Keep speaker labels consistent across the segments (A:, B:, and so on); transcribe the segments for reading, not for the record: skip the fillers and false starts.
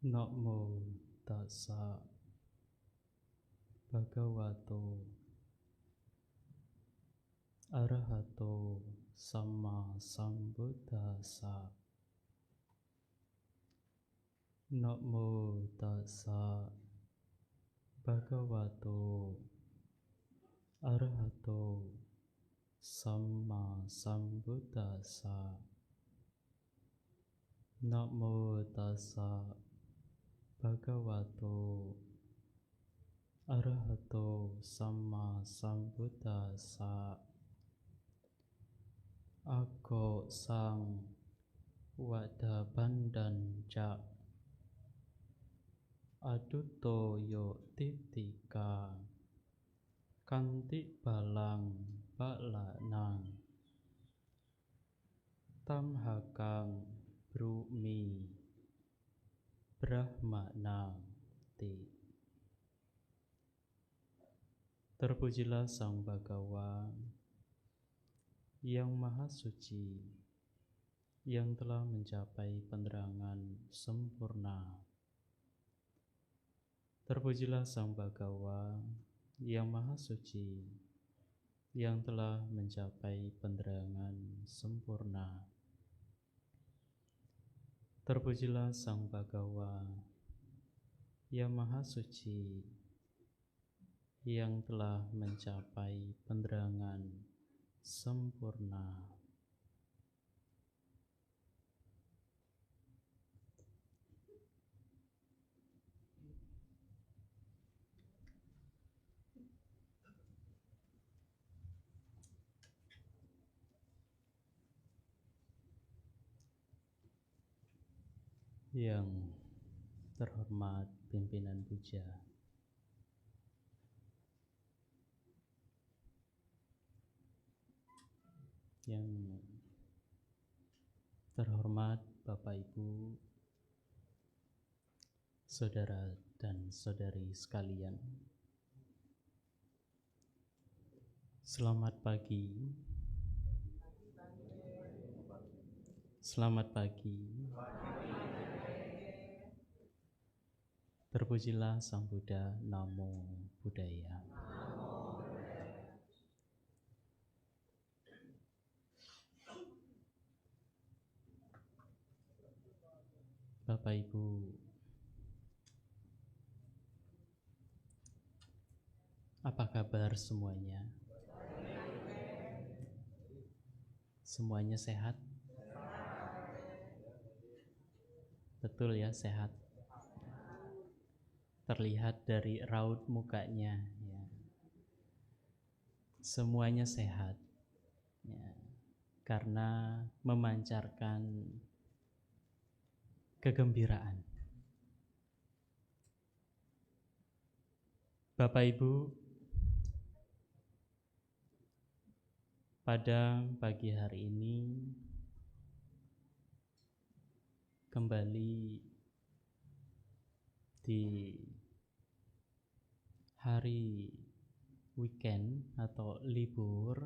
A: Namo tassa bhagavato arahato samma sambuddhassa. Namo tassa bhagavato arahato samma sambuddhassa. Namo tassa bhagavato arahato samma sambuddhassa. Ako sang wadabandan ca aduto yo titika kanti balang balanang tamhakang brumi brahmanang ti. Terpujilah Sang Bhagawa yang Maha Suci, yang telah mencapai penerangan sempurna. Terpujilah Sang Bhagawa yang Maha Suci, yang telah mencapai penerangan sempurna. Terpujilah Sang Bhagawa yang Maha Suci, yang telah mencapai penerangan sempurna. Yang terhormat pimpinan puja, yang terhormat Bapak Ibu, saudara dan saudari sekalian, selamat pagi. Selamat pagi. Terpujilah Sang Buddha. Namo Buddhaya. Bapak Ibu, apa kabar semuanya? Semuanya sehat? Betul ya, sehat. Terlihat dari raut mukanya ya. Semuanya sehat ya, karena memancarkan kegembiraan. Bapak Ibu, pada pagi hari ini kembali di hari weekend atau libur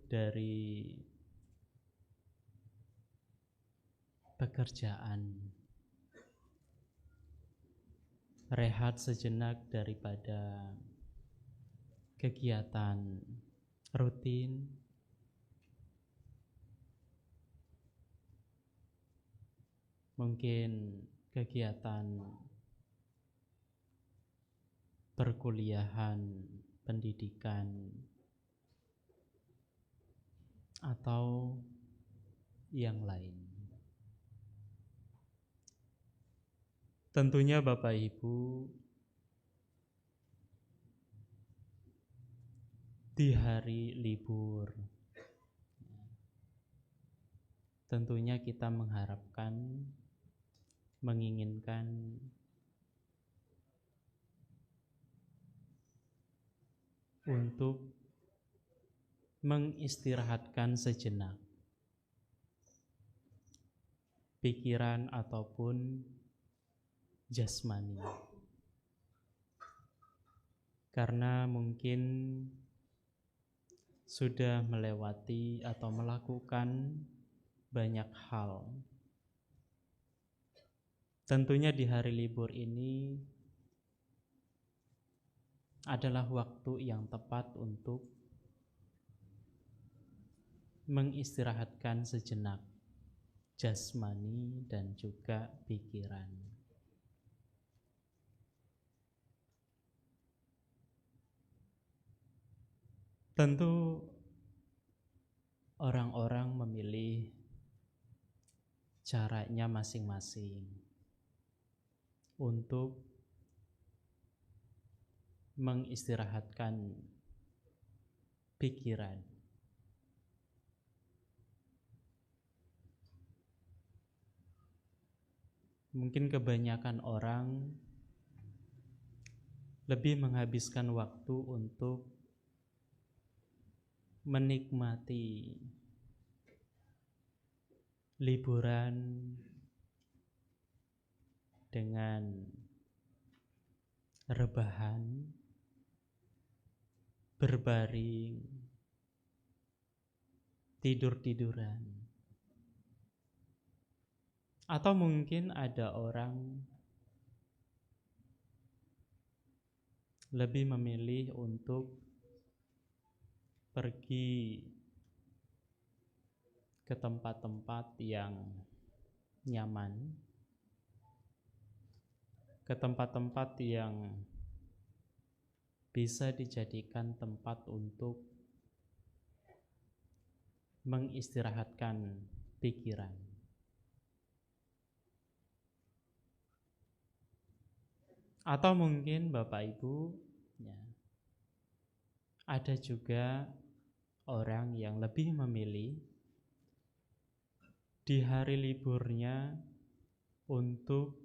A: dari pekerjaan, rehat sejenak daripada kegiatan rutin, mungkin kegiatan perkuliahan, pendidikan, atau yang lain. Tentunya Bapak Ibu, di hari libur tentunya kita mengharapkan, menginginkan untuk mengistirahatkan sejenak pikiran ataupun jasmani, karena mungkin sudah melewati atau melakukan banyak hal. Tentunya di hari libur ini adalah waktu yang tepat untuk mengistirahatkan sejenak jasmani dan juga pikiran. Tentu orang-orang memilih caranya masing-masing untuk mengistirahatkan pikiran. Mungkin kebanyakan orang lebih menghabiskan waktu untuk menikmati liburan dengan rebahan, berbaring, tidur-tiduran. Atau mungkin ada orang lebih memilih untuk pergi ke tempat-tempat yang nyaman, ke tempat-tempat yang bisa dijadikan tempat untuk mengistirahatkan pikiran. Atau mungkin Bapak Ibu, ya, ada juga orang yang lebih memilih di hari liburnya untuk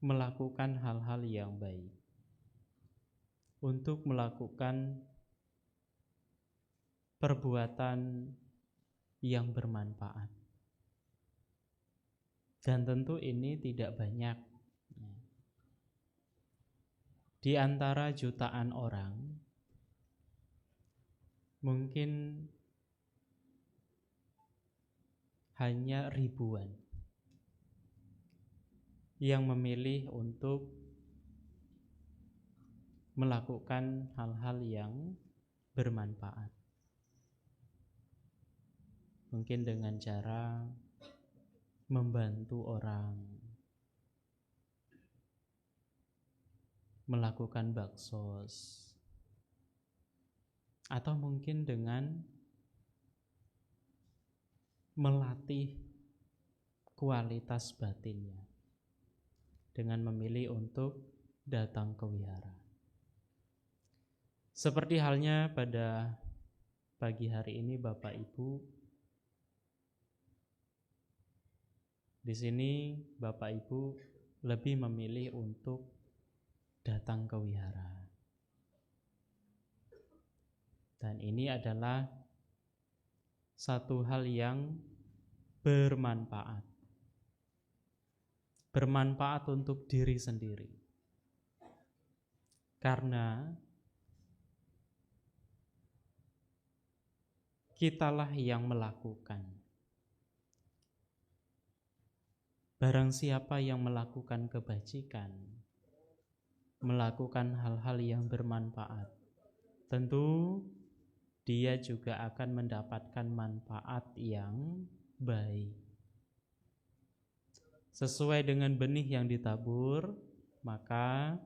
A: melakukan hal-hal yang baik, untuk melakukan perbuatan yang bermanfaat. Dan tentu ini tidak banyak. Di antara jutaan orang, mungkin hanya ribuan yang memilih untuk melakukan hal-hal yang bermanfaat. Mungkin dengan cara membantu orang, melakukan baksos, atau mungkin dengan melatih kualitas batinnya dengan memilih untuk datang ke wihara. Seperti halnya pada pagi hari ini Bapak Ibu, di sini Bapak Ibu lebih memilih untuk datang ke wihara. Dan ini adalah satu hal yang bermanfaat. Bermanfaat untuk diri sendiri. Karena kitalah yang melakukan. Barang siapa yang melakukan kebajikan, melakukan hal-hal yang bermanfaat, tentu dia juga akan mendapatkan manfaat yang baik. Sesuai dengan benih yang ditabur, maka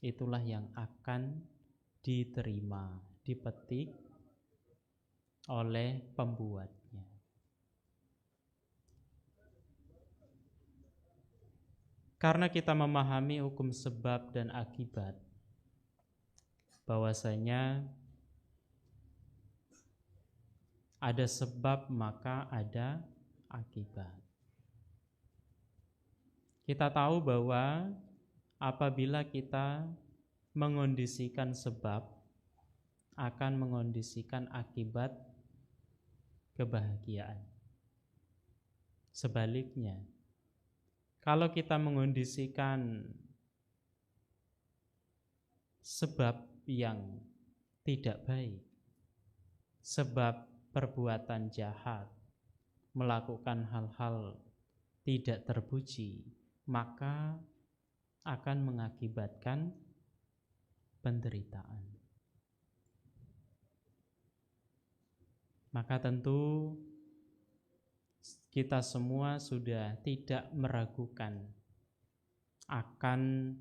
A: itulah yang akan diterima, dipetik oleh pembuatnya. Karena kita memahami hukum sebab dan akibat, bahwasanya ada sebab maka ada akibat. Kita tahu bahwa apabila kita mengondisikan sebab, akan mengondisikan akibat kebahagiaan. Sebaliknya, kalau kita mengondisikan sebab yang tidak baik, sebab perbuatan jahat, melakukan hal-hal tidak terpuji, maka akan mengakibatkan penderitaan. Maka tentu kita semua sudah tidak meragukan akan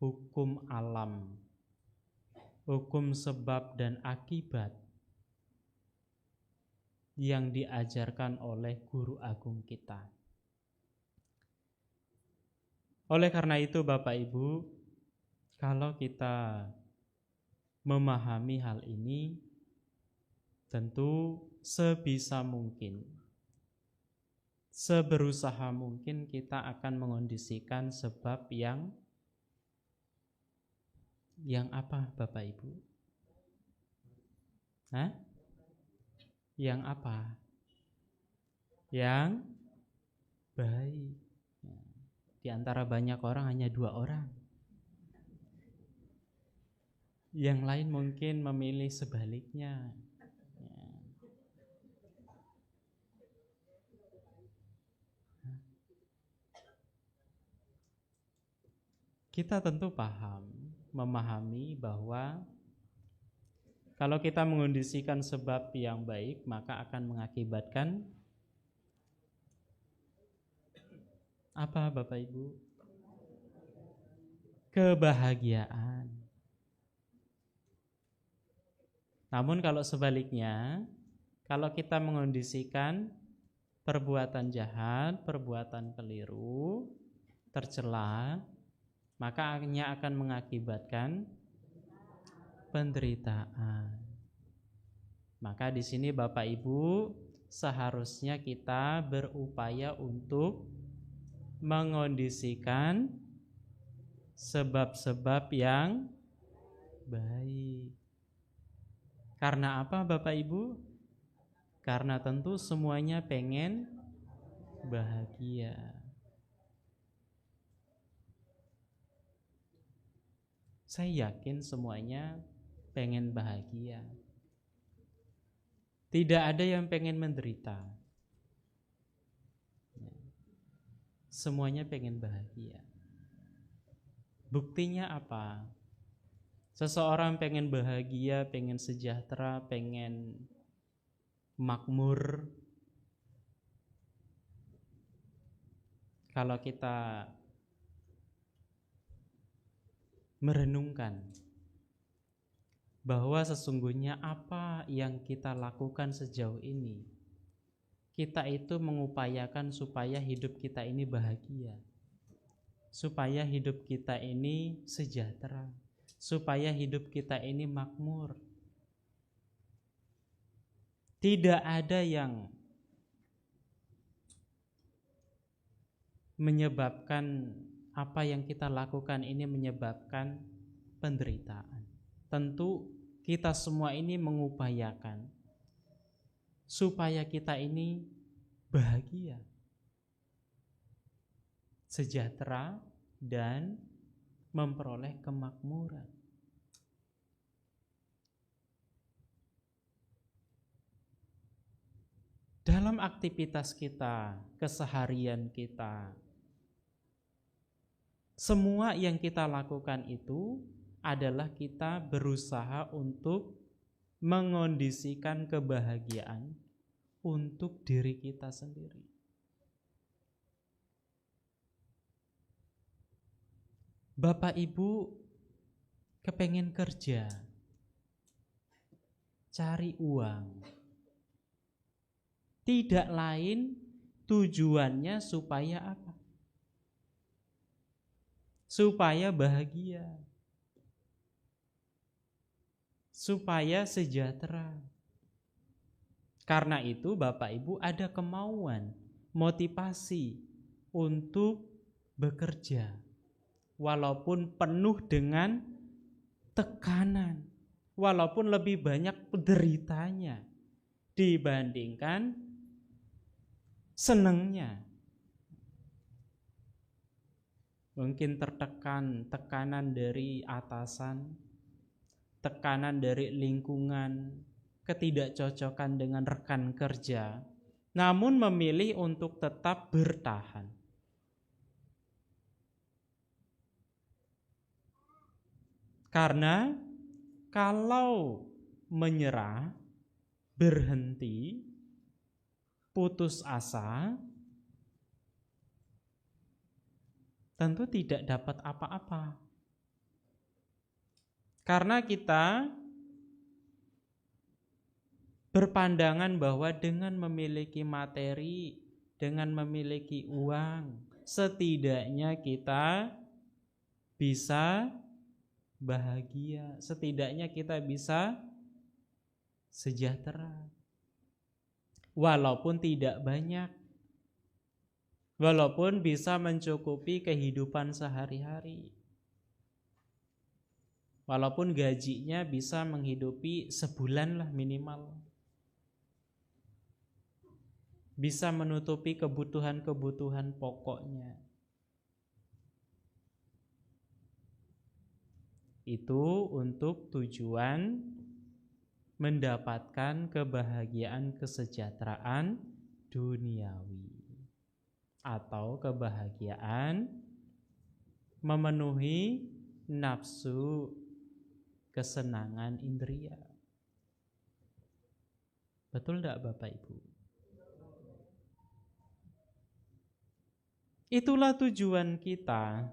A: hukum alam, hukum sebab dan akibat yang diajarkan oleh guru agung kita. Oleh karena itu Bapak Ibu, kalau kita memahami hal ini, tentu sebisa mungkin, seberusaha mungkin kita akan mengondisikan sebab yang apa Bapak Ibu? Yang apa? Yang baik. Di antara banyak orang hanya 2 orang. Yang lain mungkin memilih sebaliknya. Kita tentu memahami bahwa kalau kita mengondisikan sebab yang baik, maka akan mengakibatkan apa Bapak Ibu? Kebahagiaan. Namun kalau sebaliknya, kalau kita mengondisikan perbuatan jahat, perbuatan keliru, tercela, maka hanya akan mengakibatkan penderitaan. Maka di sini Bapak Ibu, seharusnya kita berupaya untuk mengondisikan sebab-sebab yang baik. Karena apa Bapak Ibu? Karena tentu semuanya pengen bahagia. Saya yakin semuanya pengen bahagia. Tidak ada yang pengen menderita. Semuanya pengen bahagia. Buktinya apa? Seseorang pengen bahagia, pengen sejahtera, pengen makmur. Kalau kita merenungkan bahwa sesungguhnya apa yang kita lakukan sejauh ini, kita itu mengupayakan supaya hidup kita ini bahagia, supaya hidup kita ini sejahtera, supaya hidup kita ini makmur. Tidak ada yang menyebabkan apa yang kita lakukan ini menyebabkan penderitaan. Tentu kita semua ini mengupayakan supaya kita ini bahagia, sejahtera, dan memperoleh kemakmuran. Dalam aktivitas kita, keseharian kita, semua yang kita lakukan itu adalah kita berusaha untuk mengondisikan kebahagiaan untuk diri kita sendiri. Bapak Ibu kepengen kerja, cari uang, tidak lain tujuannya supaya apa? Supaya bahagia, supaya sejahtera. Karena itu Bapak Ibu ada kemauan, motivasi untuk bekerja walaupun penuh dengan tekanan, walaupun lebih banyak penderitanya dibandingkan senangnya. Mungkin tertekan, tekanan dari atasan, tekanan dari lingkungan, ketidakcocokan dengan rekan kerja, namun memilih untuk tetap bertahan. Karena kalau menyerah, berhenti, putus asa, tentu tidak dapat apa-apa. Karena kita berpandangan bahwa dengan memiliki materi, dengan memiliki uang, setidaknya kita bisa bahagia, setidaknya kita bisa sejahtera. Walaupun tidak banyak, walaupun bisa mencukupi kehidupan sehari-hari, walaupun gajinya bisa menghidupi sebulan lah minimal, bisa menutupi kebutuhan-kebutuhan pokoknya. Itu untuk tujuan mendapatkan kebahagiaan kesejahteraan duniawi atau kebahagiaan memenuhi nafsu kesenangan indria. Betul tidak Bapak Ibu? Itulah tujuan kita.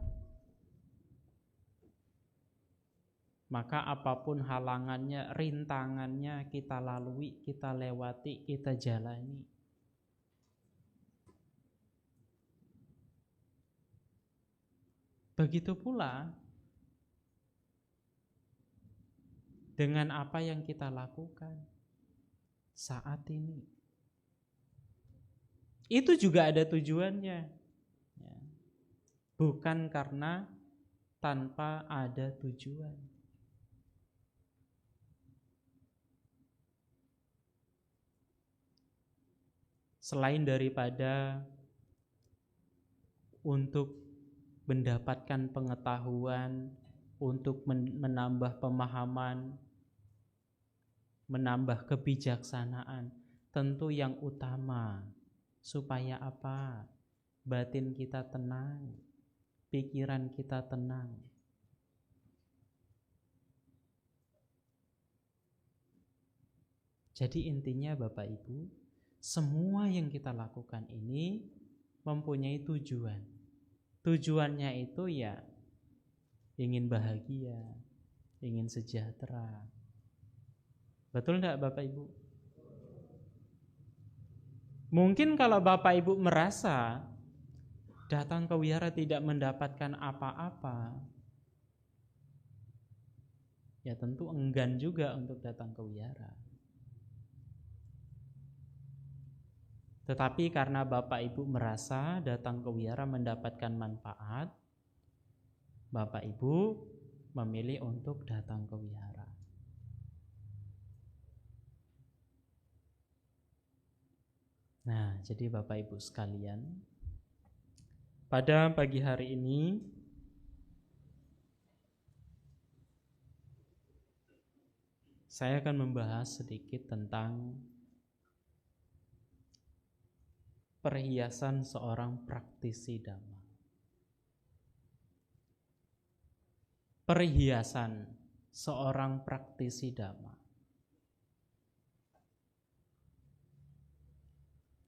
A: Maka apapun halangannya, rintangannya kita lalui, kita lewati, kita jalani. Begitu pula dengan apa yang kita lakukan saat ini. Itu juga ada tujuannya. Bukan karena tanpa ada tujuan. Selain daripada untuk mendapatkan pengetahuan, untuk menambah pemahaman, menambah kebijaksanaan, tentu yang utama supaya apa? Batin kita tenang, pikiran kita tenang. Jadi intinya Bapak Ibu, semua yang kita lakukan ini mempunyai tujuan. Tujuannya itu ya ingin bahagia, ingin sejahtera. Betul enggak Bapak Ibu? Mungkin kalau Bapak Ibu merasa datang ke wihara tidak mendapatkan apa-apa, ya tentu enggan juga untuk datang ke wihara. Tetapi karena Bapak Ibu merasa datang ke wihara mendapatkan manfaat, Bapak Ibu memilih untuk datang ke wihara. Nah, jadi Bapak Ibu sekalian, pada pagi hari ini saya akan membahas sedikit tentang perhiasan seorang praktisi Dhamma. Perhiasan seorang praktisi Dhamma.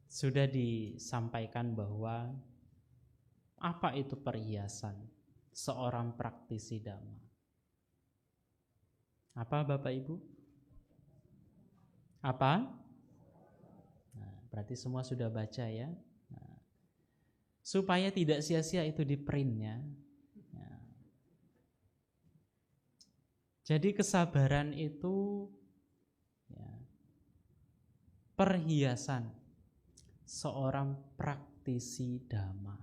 A: Sudah disampaikan bahwa apa itu perhiasan seorang praktisi Dhamma? Apa Bapak Ibu? Apa? Berarti semua sudah baca ya. Nah, supaya tidak sia-sia itu di print ya. Nah, jadi kesabaran itu ya, perhiasan seorang praktisi Dhamma.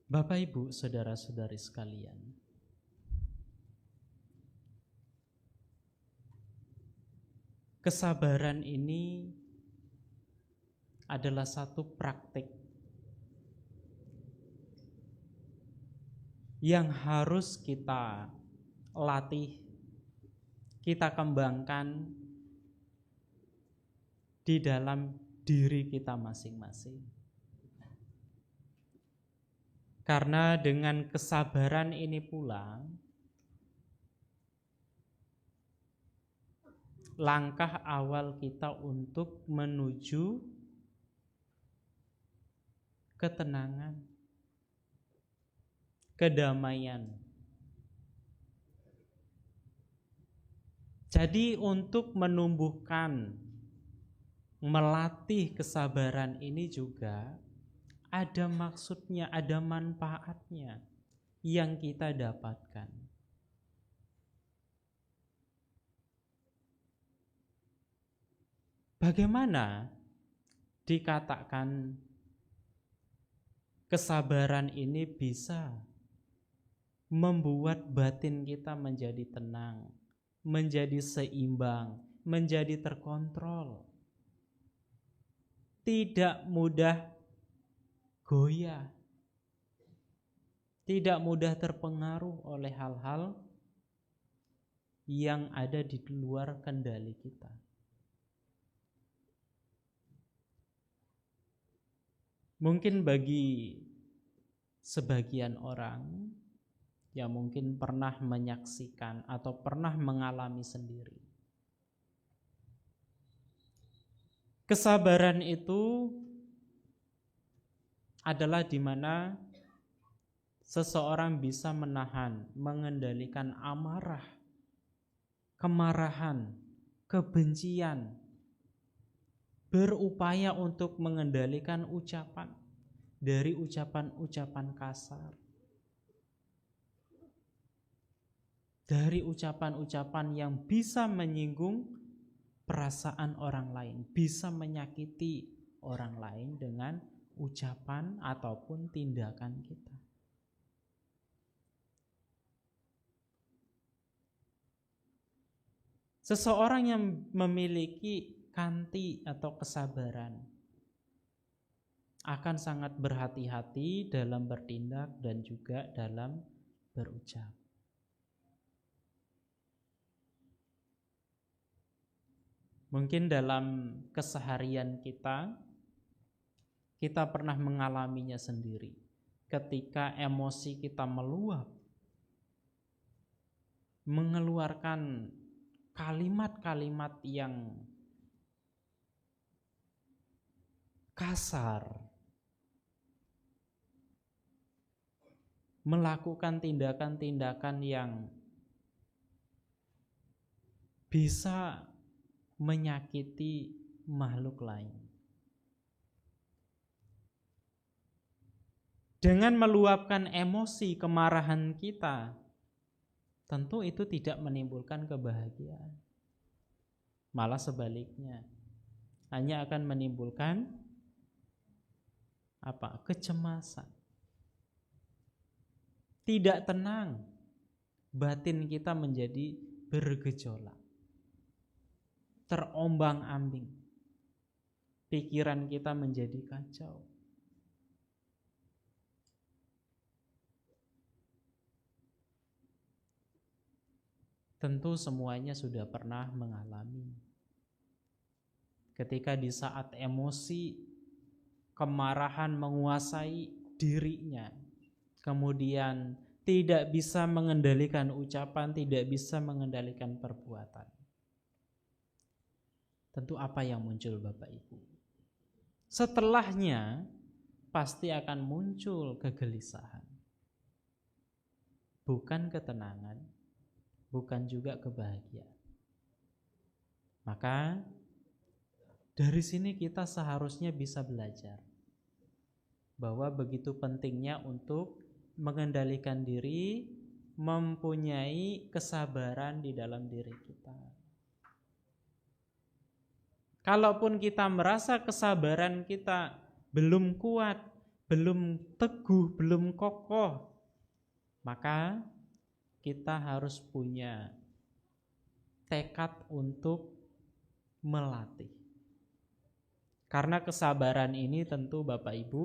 A: Bapak Ibu, saudara-saudari sekalian, kesabaran ini adalah satu praktik yang harus kita latih, kita kembangkan di dalam diri kita masing-masing. Karena dengan kesabaran ini pula, langkah awal kita untuk menuju ketenangan, kedamaian. Jadi untuk menumbuhkan, melatih kesabaran ini juga ada maksudnya, ada manfaatnya yang kita dapatkan. Bagaimana dikatakan kesabaran ini bisa membuat batin kita menjadi tenang, menjadi seimbang, menjadi terkontrol, tidak mudah goyah, tidak mudah terpengaruh oleh hal-hal yang ada di luar kendali kita. Mungkin bagi sebagian orang yang mungkin pernah menyaksikan atau pernah mengalami sendiri, kesabaran itu adalah di mana seseorang bisa menahan, mengendalikan amarah, kemarahan, kebencian, berupaya untuk mengendalikan ucapan dari ucapan-ucapan kasar, dari ucapan-ucapan yang bisa menyinggung perasaan orang lain, bisa menyakiti orang lain dengan ucapan ataupun tindakan kita. Seseorang yang memiliki kanti atau kesabaran akan sangat berhati-hati dalam bertindak dan juga dalam berucap. Mungkin dalam keseharian kita pernah mengalaminya sendiri. Ketika emosi kita meluap, mengeluarkan kalimat-kalimat yang kasar, melakukan tindakan-tindakan yang bisa menyakiti makhluk lain. Dengan meluapkan emosi kemarahan kita, tentu itu tidak menimbulkan kebahagiaan. Malah sebaliknya, hanya akan menimbulkan kecemasan. Tidak tenang, batin kita menjadi bergejolak, terombang-ambing, pikiran kita menjadi kacau. Tentu semuanya sudah pernah mengalami. Ketika di saat emosi, kemarahan menguasai dirinya, kemudian tidak bisa mengendalikan ucapan, tidak bisa mengendalikan perbuatan. Tentu apa yang muncul Bapak Ibu? Setelahnya pasti akan muncul kegelisahan. Bukan ketenangan, bukan juga kebahagiaan. Maka dari sini kita seharusnya bisa belajar bahwa begitu pentingnya untuk mengendalikan diri, mempunyai kesabaran di dalam diri kita. Kalaupun kita merasa kesabaran kita belum kuat, belum teguh, belum kokoh, maka kita harus punya tekad untuk melatih. Karena kesabaran ini tentu Bapak Ibu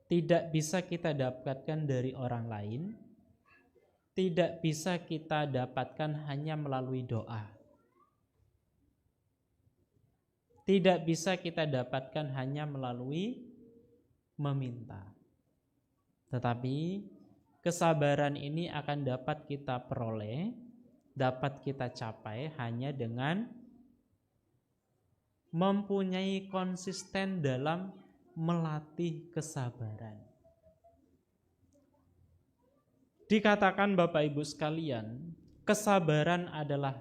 A: tidak bisa kita dapatkan dari orang lain, tidak bisa kita dapatkan hanya melalui doa. Tidak bisa kita dapatkan hanya melalui meminta. Tetapi kesabaran ini akan dapat kita peroleh, dapat kita capai hanya dengan mempunyai konsisten dalam melatih kesabaran. Dikatakan Bapak Ibu sekalian, kesabaran adalah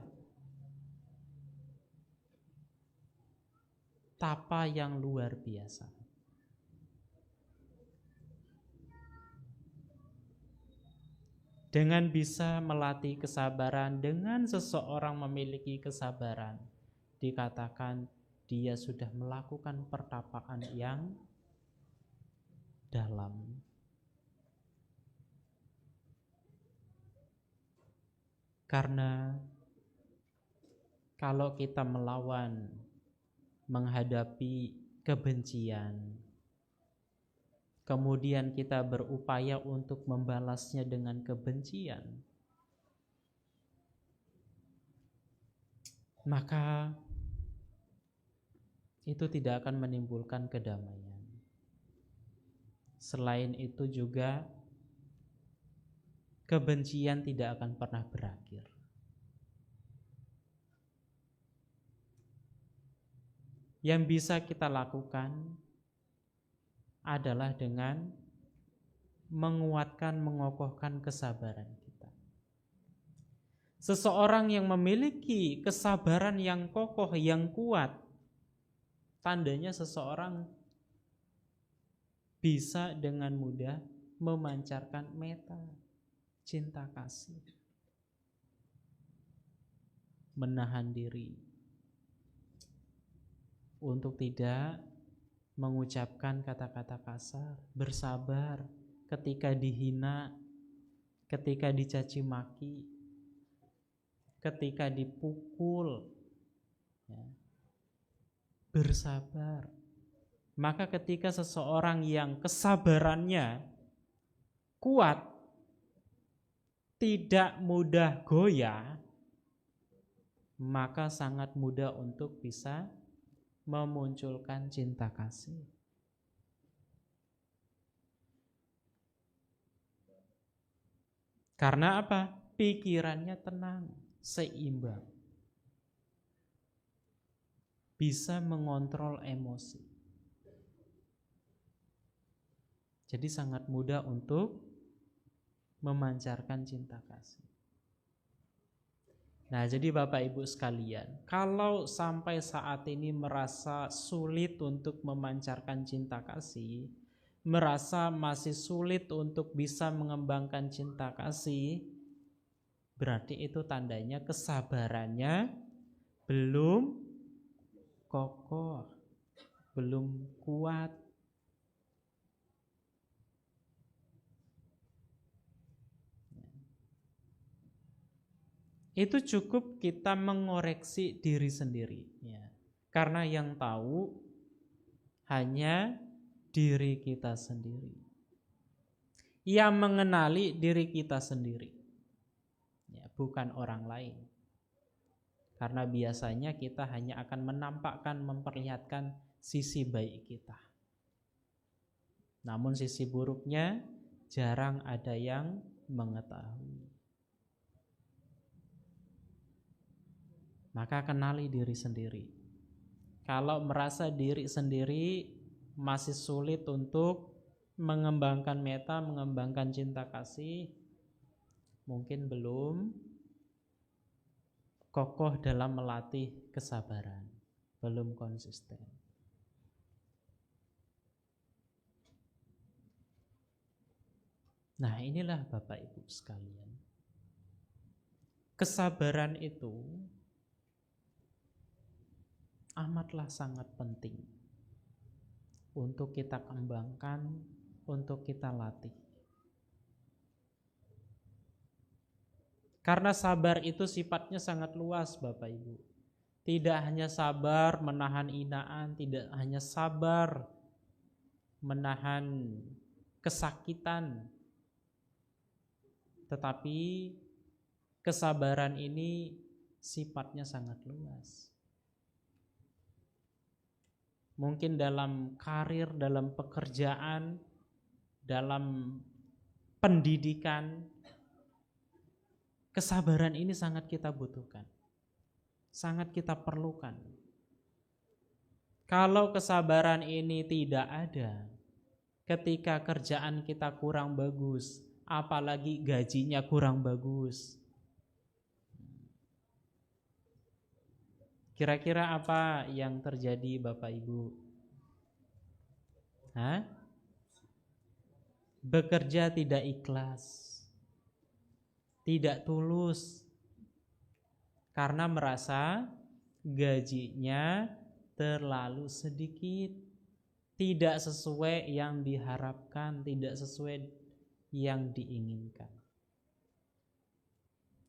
A: tapa yang luar biasa. Dengan bisa melatih kesabaran, dengan seseorang memiliki kesabaran, dikatakan dia sudah melakukan pertapaan yang dalam. Karena kalau kita melawan, menghadapi kebencian, kemudian kita berupaya untuk membalasnya dengan kebencian, maka itu tidak akan menimbulkan kedamaian. Selain itu juga kebencian tidak akan pernah berakhir. Yang bisa kita lakukan adalah dengan menguatkan, mengokohkan kesabaran kita. Seseorang yang memiliki kesabaran yang kokoh, yang kuat, tandanya seseorang bisa dengan mudah memancarkan meta, cinta kasih, menahan diri untuk tidak mengucapkan kata-kata kasar, bersabar ketika dihina, ketika dicaci maki, ketika dipukul, ya. Bersabar. Maka ketika seseorang yang kesabarannya kuat, tidak mudah goyah, maka sangat mudah untuk bisa memunculkan cinta kasih. Karena apa? Pikirannya tenang, seimbang. Bisa mengontrol emosi. Jadi sangat mudah untuk memancarkan cinta kasih. Nah, jadi Bapak Ibu sekalian, kalau sampai saat ini merasa sulit untuk memancarkan cinta kasih, merasa masih sulit untuk bisa mengembangkan cinta kasih, berarti itu tandanya kesabarannya belum kokoh, belum kuat. Itu cukup kita mengoreksi diri sendiri, ya. Karena yang tahu hanya diri kita sendiri. Yang mengenali diri kita sendiri, ya, bukan orang lain. Karena biasanya kita hanya akan menampakkan, memperlihatkan sisi baik kita. Namun sisi buruknya jarang ada yang mengetahui. Maka kenali diri sendiri. Kalau merasa diri sendiri masih sulit untuk mengembangkan meta, mengembangkan cinta kasih, mungkin belum kokoh dalam melatih kesabaran, belum konsisten. Nah, inilah Bapak Ibu sekalian. Kesabaran itu amatlah sangat penting untuk kita kembangkan, untuk kita latih. Karena sabar itu sifatnya sangat luas Bapak Ibu. Tidak hanya sabar menahan hinaan, tidak hanya sabar menahan kesakitan, Tetapi kesabaran ini sifatnya sangat luas. Mungkin dalam karir, dalam pekerjaan, dalam pendidikan, kesabaran ini sangat kita butuhkan, sangat kita perlukan. Kalau kesabaran ini tidak ada, ketika kerjaan kita kurang bagus, apalagi gajinya kurang bagus, kira-kira apa yang terjadi Bapak Ibu? Bekerja tidak ikhlas, tidak tulus, karena merasa gajinya terlalu sedikit, tidak sesuai yang diharapkan, tidak sesuai yang diinginkan.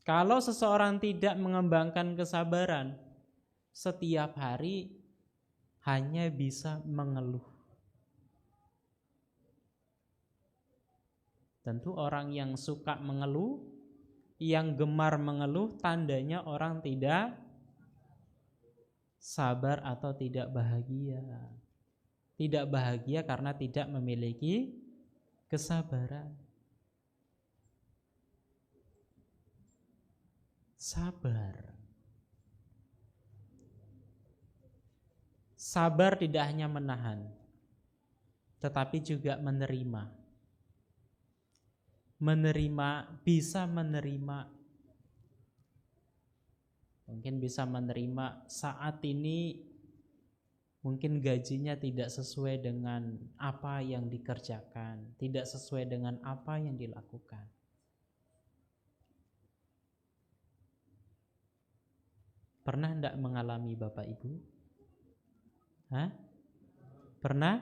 A: Kalau seseorang tidak mengembangkan kesabaran, setiap hari hanya bisa mengeluh. Tentu orang yang suka mengeluh, yang gemar mengeluh, tandanya orang tidak sabar atau tidak bahagia. Tidak bahagia karena tidak memiliki kesabaran. Sabar. Sabar tidak hanya menahan, tetapi juga menerima. Bisa menerima. Mungkin bisa menerima saat ini mungkin gajinya tidak sesuai dengan apa yang dikerjakan, tidak sesuai dengan apa yang dilakukan. Pernah enggak mengalami Bapak Ibu? Pernah?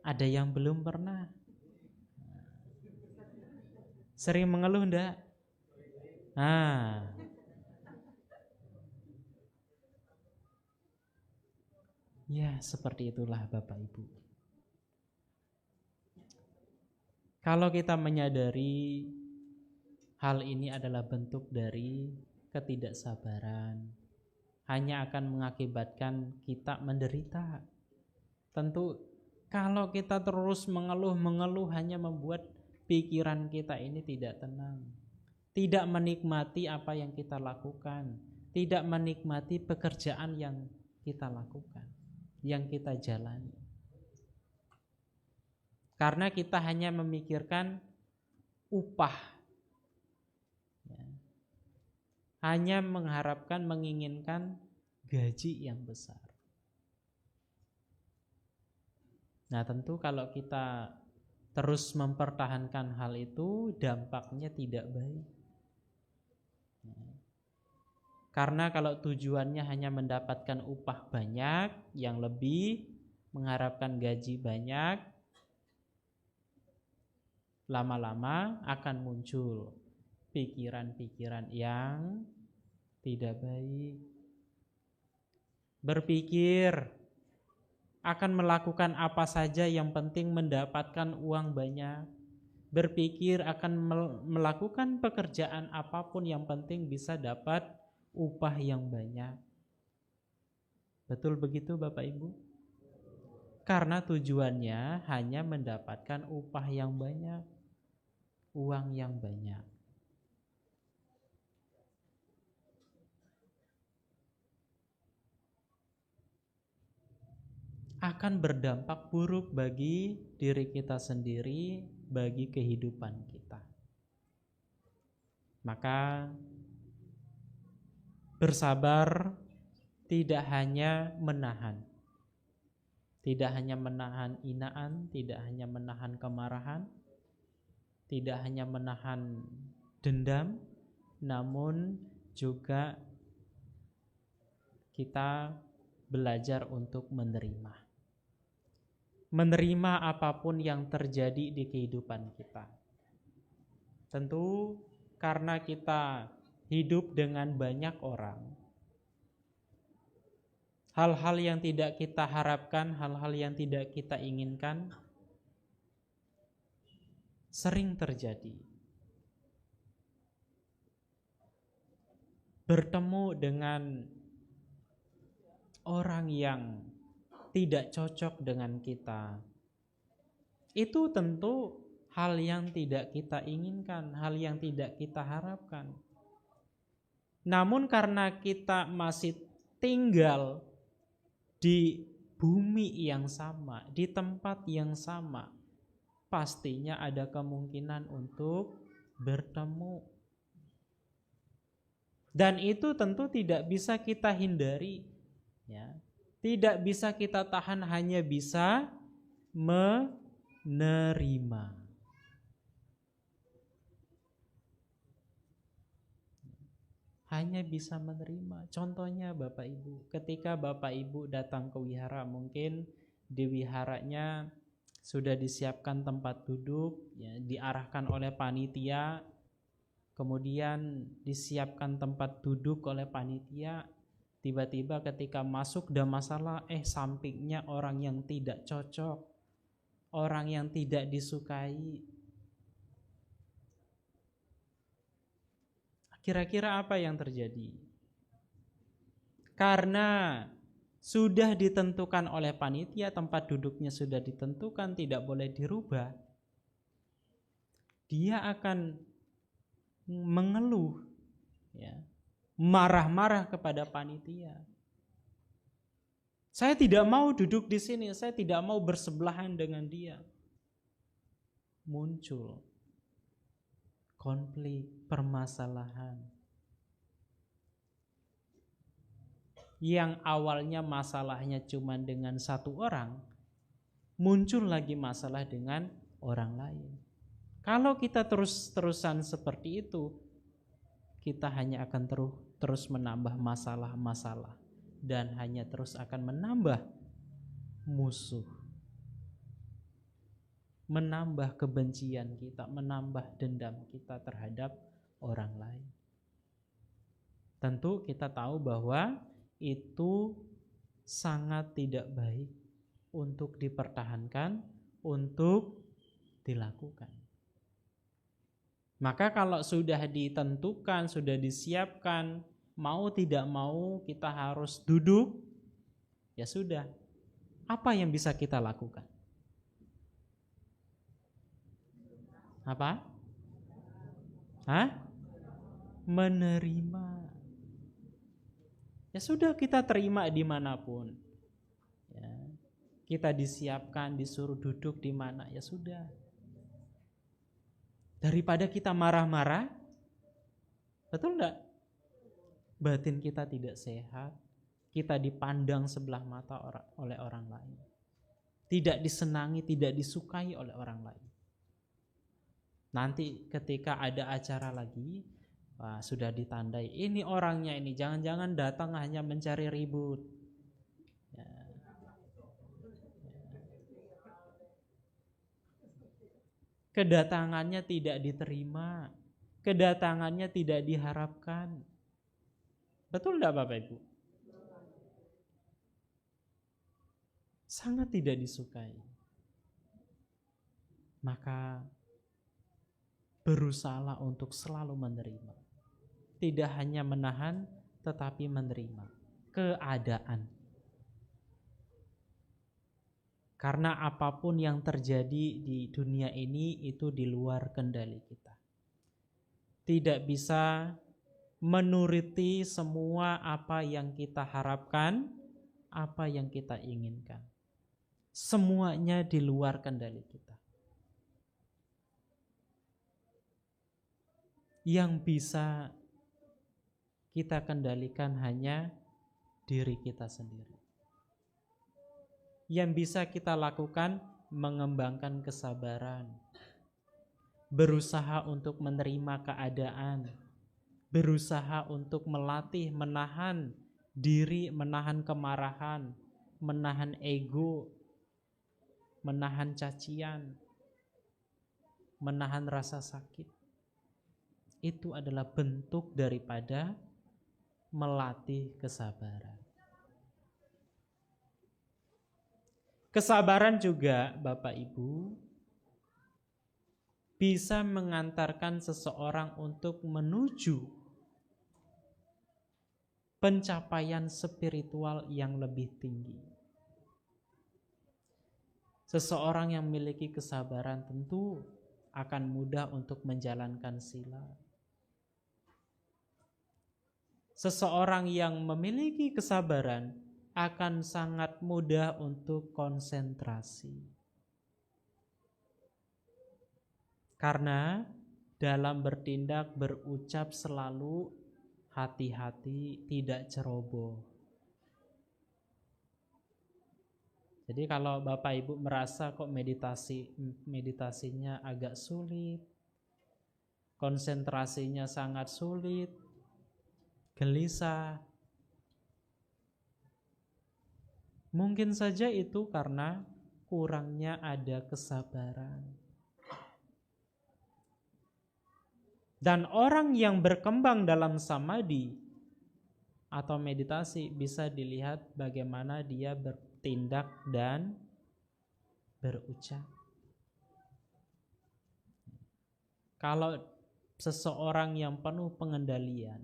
A: Ada yang belum pernah? Sering mengeluh enggak? Ya, seperti itulah Bapak Ibu. Kalau kita menyadari hal ini adalah bentuk dari ketidaksabaran, hanya akan mengakibatkan kita menderita. Tentu kalau kita terus mengeluh hanya membuat pikiran kita ini tidak tenang, tidak menikmati apa yang kita lakukan, tidak menikmati pekerjaan yang kita lakukan, yang kita jalani. Karena kita hanya memikirkan upah, hanya mengharapkan, menginginkan gaji yang besar. Nah, tentu kalau kita terus mempertahankan hal itu, dampaknya tidak baik. Karena kalau tujuannya hanya mendapatkan upah banyak, yang lebih, mengharapkan gaji banyak, lama-lama akan muncul pikiran-pikiran yang tidak baik. Berpikir akan melakukan apa saja yang penting mendapatkan uang banyak. Berpikir akan melakukan pekerjaan apapun yang penting bisa dapat upah yang banyak. Betul begitu Bapak Ibu? Karena tujuannya hanya mendapatkan upah yang banyak, uang yang banyak. Akan berdampak buruk bagi diri kita sendiri, bagi kehidupan kita. Maka bersabar tidak hanya menahan, tidak hanya menahan inaan, tidak hanya menahan kemarahan, tidak hanya menahan dendam, namun juga kita belajar untuk menerima apapun yang terjadi di kehidupan kita. Tentu karena kita hidup dengan banyak orang, hal-hal yang tidak kita harapkan, hal-hal yang tidak kita inginkan sering terjadi. bertemu dengan orang yang tidak cocok dengan kita, itu tentu hal yang tidak kita inginkan, hal yang tidak kita harapkan. Namun karena kita masih tinggal di bumi yang sama, di tempat yang sama, pastinya ada kemungkinan untuk bertemu. Dan itu tentu tidak bisa kita hindari, ya. Tidak bisa kita tahan, hanya bisa menerima. Hanya bisa menerima. Contohnya Bapak Ibu, ketika Bapak Ibu datang ke wihara, mungkin di wiharanya sudah disiapkan tempat duduk, ya, diarahkan oleh panitia, kemudian disiapkan tempat duduk oleh panitia. Tiba-tiba ketika masuk ada masalah, sampingnya orang yang tidak cocok, orang yang tidak disukai. Kira-kira apa yang terjadi? Karena sudah ditentukan oleh panitia, tempat duduknya sudah ditentukan, tidak boleh dirubah, dia akan mengeluh, ya, marah-marah kepada panitia. Saya tidak mau duduk di sini, saya tidak mau bersebelahan dengan dia. Muncul konflik, permasalahan. Yang awalnya masalahnya cuma dengan satu orang, muncul lagi masalah dengan orang lain. Kalau kita terus-terusan seperti itu, kita hanya akan terus menambah masalah-masalah dan hanya terus akan menambah musuh, menambah kebencian kita, menambah dendam kita terhadap orang lain. Tentu kita tahu bahwa itu sangat tidak baik untuk dipertahankan, untuk dilakukan. Maka kalau sudah ditentukan, sudah disiapkan, mau tidak mau kita harus duduk, ya sudah. Apa yang bisa kita lakukan? Apa? Menerima. Ya sudah, kita terima dimanapun. Ya, kita disiapkan, disuruh duduk di mana, ya sudah. Daripada kita marah-marah, betul enggak? Batin kita tidak sehat, kita dipandang sebelah mata oleh orang lain, tidak disenangi, tidak disukai oleh orang lain. Nanti ketika ada acara lagi, sudah ditandai, ini orangnya ini, jangan-jangan datang hanya mencari ribut. Ya. Kedatangannya tidak diterima, kedatangannya tidak diharapkan. Betul enggak Bapak Ibu? Sangat tidak disukai. Maka berusahalah untuk selalu menerima. Tidak hanya menahan, tetapi menerima keadaan. Karena apapun yang terjadi di dunia ini itu di luar kendali kita. Tidak bisa menuruti semua apa yang kita harapkan, apa yang kita inginkan. Semuanya di luar kendali kita. Yang bisa kita kendalikan hanya diri kita sendiri. Yang bisa kita lakukan mengembangkan kesabaran, berusaha untuk menerima keadaan, berusaha untuk melatih menahan diri, menahan kemarahan, menahan ego, menahan cacian, menahan rasa sakit. Itu adalah bentuk daripada melatih kesabaran. Kesabaran juga Bapak Ibu bisa mengantarkan seseorang untuk menuju pencapaian spiritual yang lebih tinggi. Seseorang yang memiliki kesabaran tentu akan mudah untuk menjalankan sila. Seseorang yang memiliki kesabaran akan sangat mudah untuk konsentrasi. Karena dalam bertindak, berucap selalu hati-hati, tidak ceroboh. Jadi kalau Bapak Ibu merasa kok meditasinya agak sulit, konsentrasinya sangat sulit, gelisah, mungkin saja itu karena kurangnya ada kesabaran. Dan orang yang berkembang dalam samadhi atau meditasi bisa dilihat bagaimana dia bertindak dan berucap. Kalau seseorang yang penuh pengendalian,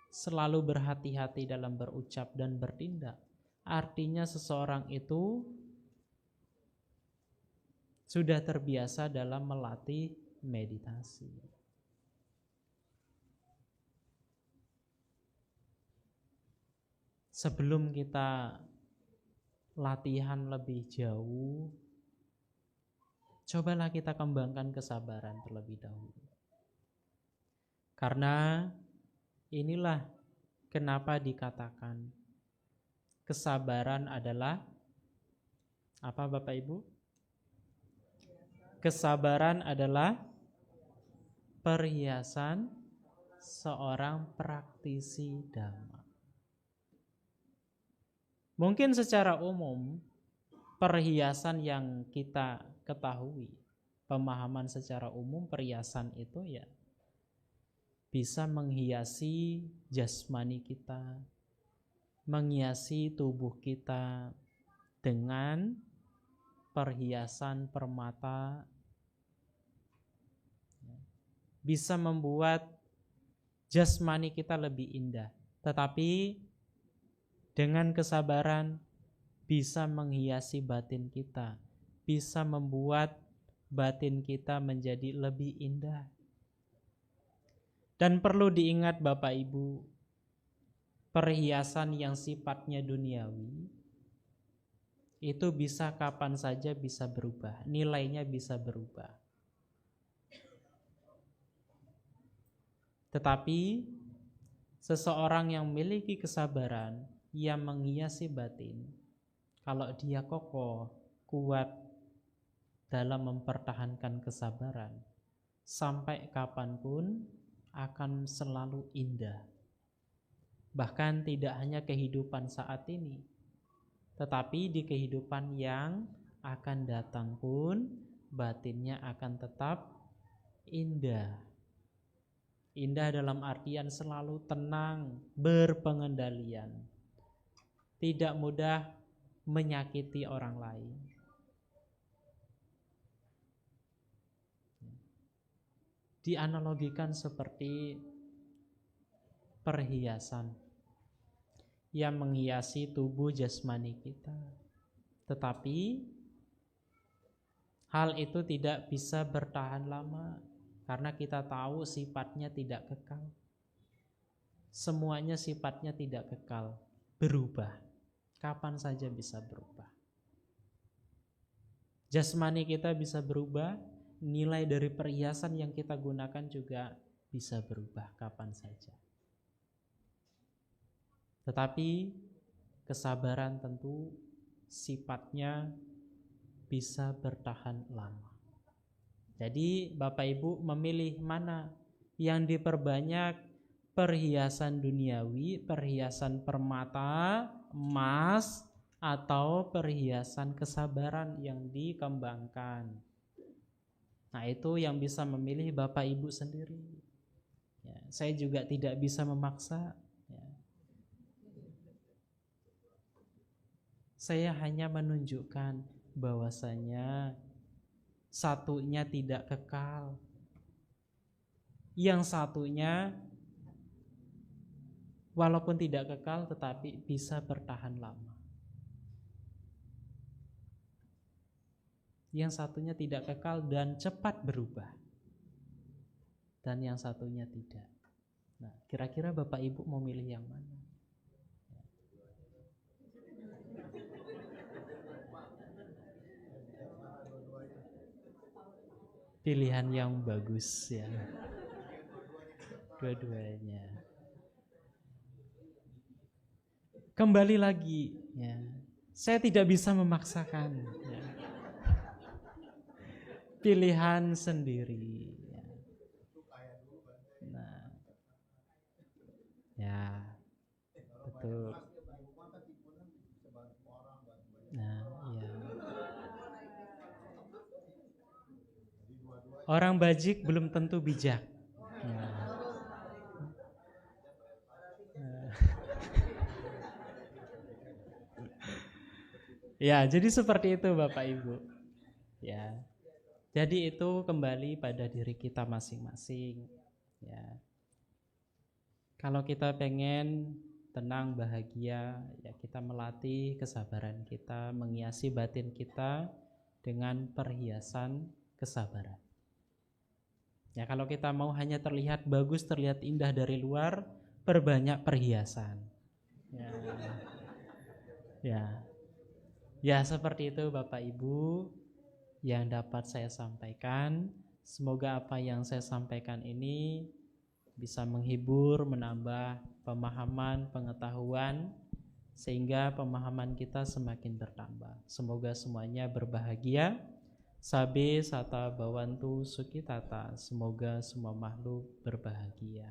A: selalu berhati-hati dalam berucap dan bertindak, artinya seseorang itu sudah terbiasa dalam melatih meditasi. Sebelum kita latihan lebih jauh, cobalah kita kembangkan kesabaran terlebih dahulu. Karena inilah kenapa dikatakan kesabaran adalah apa Bapak Ibu? Kesabaran adalah perhiasan seorang praktisi Dhamma. Mungkin secara umum perhiasan yang kita ketahui, pemahaman secara umum perhiasan itu ya bisa menghiasi jasmani kita, menghiasi tubuh kita dengan perhiasan permata, bisa membuat jasmani kita lebih indah. Tetapi dengan kesabaran bisa menghiasi batin kita, bisa membuat batin kita menjadi lebih indah. Dan perlu diingat Bapak Ibu, perhiasan yang sifatnya duniawi itu bisa kapan saja bisa berubah, nilainya bisa berubah. Tetapi seseorang yang memiliki kesabaran, yang menghiasi batin, kalau dia kokoh, kuat dalam mempertahankan kesabaran, sampai kapanpun akan selalu indah. Bahkan tidak hanya kehidupan saat ini, tetapi di kehidupan yang akan datang pun batinnya akan tetap indah. Indah dalam artian selalu tenang, berpengendalian, tidak mudah menyakiti orang lain. Dianalogikan seperti perhiasan yang menghiasi tubuh jasmani kita. Tetapi hal itu tidak bisa bertahan lama karena kita tahu sifatnya tidak kekal. Semuanya sifatnya tidak kekal, berubah. Kapan saja bisa berubah. Jasmani kita bisa berubah, nilai dari perhiasan yang kita gunakan juga bisa berubah kapan saja. Tetapi kesabaran tentu sifatnya bisa bertahan lama. Jadi Bapak Ibu memilih mana yang diperbanyak, perhiasan duniawi, perhiasan permata, emas, atau perhiasan kesabaran yang dikembangkan. Nah itu yang bisa memilih Bapak Ibu sendiri. Ya, saya juga tidak bisa memaksa. Ya. Saya hanya menunjukkan bahwasanya satunya tidak kekal, yang satunya walaupun tidak kekal tetapi bisa bertahan lama. Yang satunya tidak kekal dan cepat berubah, dan yang satunya tidak. Nah, kira-kira Bapak Ibu mau milih yang mana? Pilihan yang bagus ya. Dua-duanya. Kembali lagi ya. Saya tidak bisa memaksakan ya. Pilihan sendiri ya. Nah. Ya. Betul. Nah, ya. Orang bajik belum tentu bijak. Ya. Ya, jadi seperti itu Bapak Ibu. Ya. Jadi itu kembali pada diri kita masing-masing. Ya. Kalau kita pengen tenang, bahagia, ya kita melatih kesabaran kita, menghiasi batin kita dengan perhiasan kesabaran. Ya, kalau kita mau hanya terlihat bagus, terlihat indah dari luar, perbanyak perhiasan. Ya. Ya. Ya, seperti itu Bapak Ibu yang dapat saya sampaikan. Semoga apa yang saya sampaikan ini bisa menghibur, menambah pemahaman, pengetahuan, sehingga pemahaman kita semakin bertambah. Semoga semuanya berbahagia. Sabe sata bawantu sukitata. Semoga semua makhluk berbahagia.